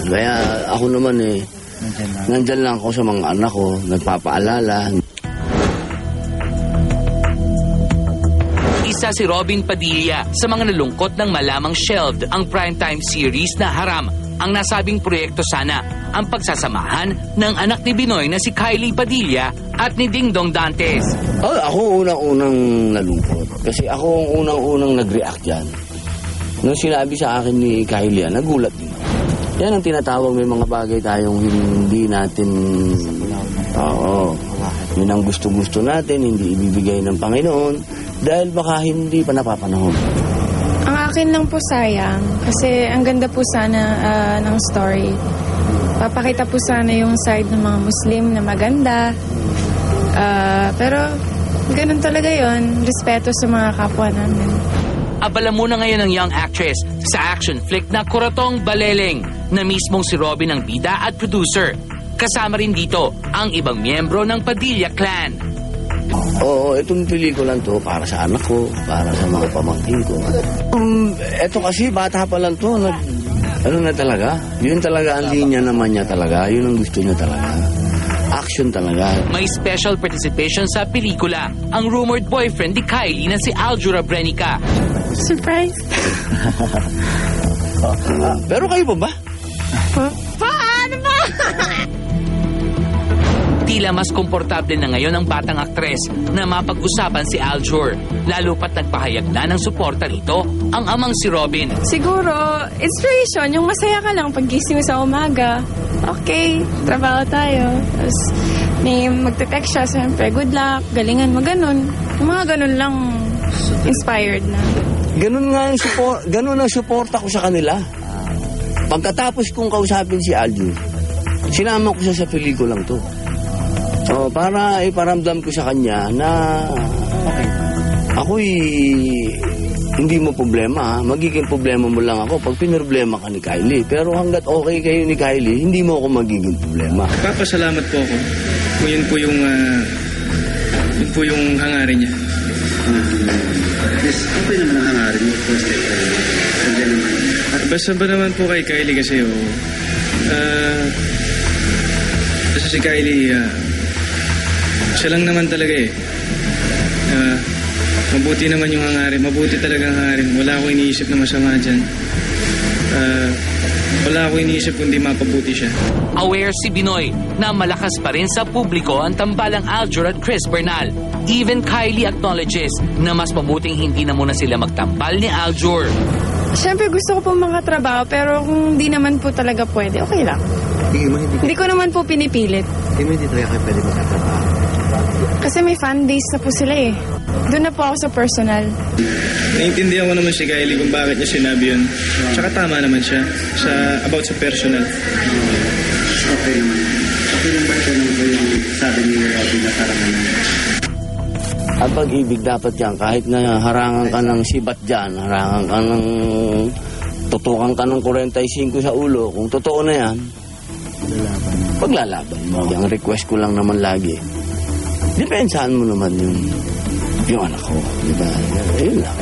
Kaya ako naman nandyan lang ako sa mga anak ko, nagpapaalala. Isa si Robin Padilla sa mga nalungkot ng malamang shelved ang primetime series na Haram. Ang nasabing proyekto sana ang pagsasamahan ng anak ni Binoy na si Kylie Padilla at ni Dingdong Dantes. Ako unang-unang nalungkot kasi ako ang unang-unang nag-react yan. Nung sinabi sa akin ni Kylie, nagulat din. Yan ang tinatawag, may mga bagay tayong hindi natin... Oo. Yun ang gusto-gusto natin, hindi ibibigay ng Panginoon dahil baka hindi pa napapanahon. Ang akin lang po sayang kasi ang ganda po sana ng story. Papakita po sana yung side ng mga Muslim na maganda. Pero ganun talaga yon, respeto sa mga kapwa namin. Abala muna ngayon ng young actress sa action flick na Kuratong Baleleng na mismong si Robin ang bida at producer. Kasama rin dito ang ibang miyembro ng Padilla clan. Oo, itong pelikulang to para sa anak ko, para sa mga pamangkin ko. Eto kasi bata pa lang to, ano na talaga? Yun talaga ang linya naman niya talaga, yun ang gusto niya talaga. Action talaga. May special participation sa pelikula ang rumored boyfriend ni Kylie na si Aljura Brenica. Surprise! Pero kayo pa ba? Paano ba? Tila mas komportable na ngayon ang batang aktres na mapag-usapan si Aljur. Lalo pat nagpahayag na ng suporta rito ang amang si Robin. Siguro, inspiration, yung masaya ka lang paggising mo sa umaga. Okay, trabaho tayo. Tapos may magte-text siya, siyempre, good luck, galingan mo, ganun. Yung mga ganun lang, inspired na. Ganun nga yung ganun ang suporta ko sa kanila. Pagkatapos kong kausapin si Aljur, sinama ko siya sa pelikulang to. So, para iparamdam ko sa kanya na ako'y hindi mo problema. Magiging problema mo lang ako pag pinroblema ka ni Kylie. Pero hanggat okay kayo ni Kylie, hindi mo ako magiging problema. Papasalamat po ako kung yun po yung hangarin niya. Yes, okay naman ang hangarin niya. Basta ba naman po kay Kylie kasi kasi si Kylie siya lang naman talaga mabuti naman yung hangarin. Mabuti talaga ang hangarin. Wala akong iniisip na masama dyan. Wala akong iniisip kundi mapabuti siya. Aware si Binoy na malakas pa rin sa publiko ang tambalang Aljur at Chris Bernal. Even Kylie acknowledges na mas mabuting hindi na muna sila magtambal ni Aljur. Siyempre gusto ko po mga trabaho pero kung di naman po talaga pwede, okay lang. Hindi ko naman po pinipilit. Hindi talaga kayo pwede magkatrabaho. Kasi may fan base na po sila eh. Doon na po ako sa personal. Naiintindihan ko naman si Kylie kung bakit niya sinabi yun. Tsaka tama naman siya about sa personal. Okay naman. Okay naman ba siya yung sabi ni Robin na karangan naman? Ang pag-ibig dapat yan, kahit na harangan ka ng sibat dyan, harangan ka ng tutukan ka ng 45 sa ulo, kung totoo na yan, paglalaban mo. Ang request ko lang naman lagi, depensahan mo naman yung anak ko. Diba? Yun lang.